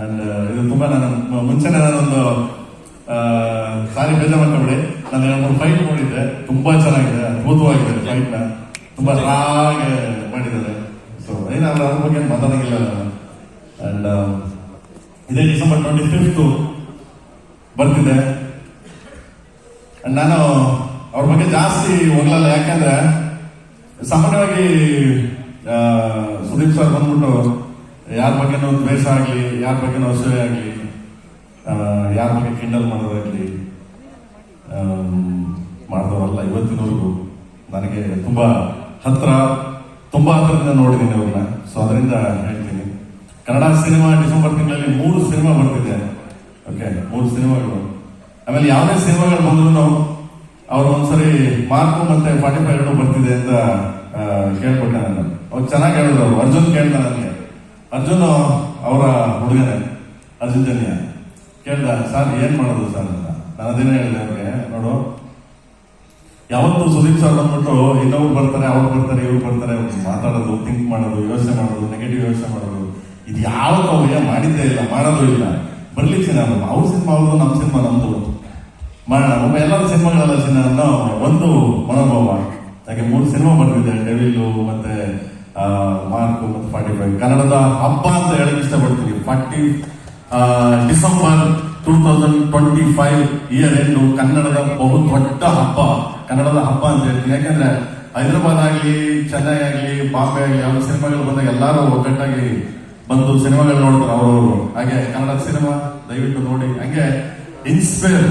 And ಇದು ತುಂಬಾ ನಾನು ಮುಂಚೆನೆ ನಾನೊಂದು ಸಾರಿ ಬೇಜಾರು ಮಾಡ್ಕೊಂಬಿಡಿ, ನಾನು 2-3 ಫೈಟ್ ನೋಡಿದ್ದೆ, ತುಂಬಾ ಚೆನ್ನಾಗಿದೆ, ಅದ್ಭುತವಾಗಿದೆ ಫೈಟ್ ನ, ತುಂಬಾ ಚೆನ್ನಾಗಿ ಮಾಡಿದ್ದಾರೆ. ಸೊ ಏನಾದ್ರೂ ಅದ್ರ ಬಗ್ಗೆ ಮಾತಾಡಂಗಿಲ್ಲ ನಾನು. ಅಂಡ್ ಇದೇ ಡಿಸೆಂಬರ್ 25 ಬರ್ತಿದೆ. ಅಂಡ್ ನಾನು ಅವ್ರ ಬಗ್ಗೆ ಜಾಸ್ತಿ ಹೋಗ್ಲಲ್ಲ, ಯಾಕಂದ್ರೆ ಸಾಮಾನ್ಯವಾಗಿ ಸುದೀಪ್ ಸರ್ ಬಂದ್ಬಿಟ್ಟು ಯಾರ ಬಗ್ಗೆನೂ ದ್ವೇಷ ಆಗ್ಲಿ, ಯಾರ ಬಗ್ಗೆನೂ ಅಸೂಯೆ ಆಗ್ಲಿ, ಯಾರ ಬಗ್ಗೆ ಕಿಂಡಲ್ ಮಾಡೋದಾಗ್ಲಿ ಮಾಡಿದವರಲ್ಲ ಇವತ್ತಿನವರೆಗೂ. ನನಗೆ ತುಂಬಾ ಹತ್ರದಿಂದ ನೋಡಿದ್ದೀನಿ ಅವ್ರನ್ನ. ಸೊ ಅದರಿಂದ ಹೇಳ್ತೀನಿ, ಕನ್ನಡ ಸಿನಿಮಾ ಡಿಸೆಂಬರ್ ತಿಂಗಳಲ್ಲಿ 3 ಸಿನಿಮಾ ಬರ್ತಿದೆ. ಓಕೆ, 3 ಸಿನಿಮಾಗಳು. ಆಮೇಲೆ ಯಾವುದೇ ಸಿನಿಮಾಗಳು ಬಂದ್ರು ಅವ್ರು ಒಂದ್ಸರಿ ಮಾರ್ಕು ಮತ್ತೆ 45 ಬರ್ತಿದೆ ಅಂತ ಕೇಳ್ಕೊಟ್ಟೆ ನಾನು. ಅವ್ರು ಚೆನ್ನಾಗಿ ಹೇಳಿದ್ರು. ಅವ್ರು ಅರ್ಜುನ್ ಕೇಳ್ದ ನನಗೆ, ಅರ್ಜುನ್ ಅವರ ಹುಡುಗನೇ ಅರ್ಜುನ್ ಜನ್ಯ ಕೇಳ್ದ, ಸರ್ ಏನ್ ಮಾಡೋದು ಸರ್ ಅಂತ. ನಾನು ಅದೇನೇ ಹೇಳಿದೆ ಅವ್ರಿಗೆ, ನೋಡು ಯಾವತ್ತು ಸುದೀಪ್ ಸರ್ ಬಂದ್ಬಿಟ್ಟು ಇನ್ನೊಬ್ರು ಬರ್ತಾರೆ, ಅವ್ರು ಬರ್ತಾರೆ, ಇವ್ರು ಬರ್ತಾರೆ, ಮಾತಾಡೋದು, ಥಿಂಕ್ ಮಾಡೋದು, ಯೋಚನೆ ಮಾಡೋದು, ನೆಗೆಟಿವ್ ಯೋಚನೆ ಮಾಡೋದು, ಇದು ಯಾವತ್ತೂ ಅವ್ರಿಗೆ ಮಾಡಿದ್ದೇ ಇಲ್ಲ, ಮಾಡೋದು ಇಲ್ಲ. ಬರ್ಲಿಕ್ಕೆ ನಾವು ಅವ್ರ ಸಿನಿಮಾ ಅವ್ರದ್ದು, ನಮ್ಮ ಸಿನಿಮಾ ನಮ್ದು ಮಾಡೋಣ, ಒಬ್ಬ ಎಲ್ಲರ ಸಿನಿಮಾಗಳೆಲ್ಲ ಚಿನ್ನ ಅನ್ನೋ ಒಂದು ಮನೋಭಾವ. ಯಾಕೆ 3 ಸಿನಿಮಾ ಬರ್ತಿದೆ, ಡೆವಿಲು ಮತ್ತೆ ಮಾರ್ಕು ಮತ್ತೆ 45. ಕನ್ನಡದ ಹಬ್ಬ ಅಂತ ಹೇಳಕ್ ಇಷ್ಟಪಡ್ತೀನಿ. ಡಿಸೆಂಬರ್ 2025 ಇಯರ್ ಎಂಡು ಕನ್ನಡದ ಬಹು ದೊಡ್ಡ ಹಬ್ಬ, ಕನ್ನಡದ ಹಬ್ಬ ಅಂತ ಹೇಳ್ತೀನಿ. ಯಾಕಂದ್ರೆ ಹೈದರಾಬಾದ್ ಆಗ್ಲಿ, ಚೆನ್ನೈ ಆಗ್ಲಿ, ಬಾಂಬೆ ಆಗ್ಲಿ, ಅವ್ರ ಸಿನಿಮಾಗಳು ಬಂದಾಗ ಎಲ್ಲರೂ ಒಗ್ಗಟ್ಟಾಗಿ ಬಂದು ಸಿನಿಮಾಗಳು ನೋಡ್ತಾರೆ ಅವರವರು. ಹಾಗೆ ಕನ್ನಡ ಸಿನಿಮಾ ದಯವಿಟ್ಟು ನೋಡಿ, ಹಂಗೆ ಇನ್ಸ್ಪೈರ್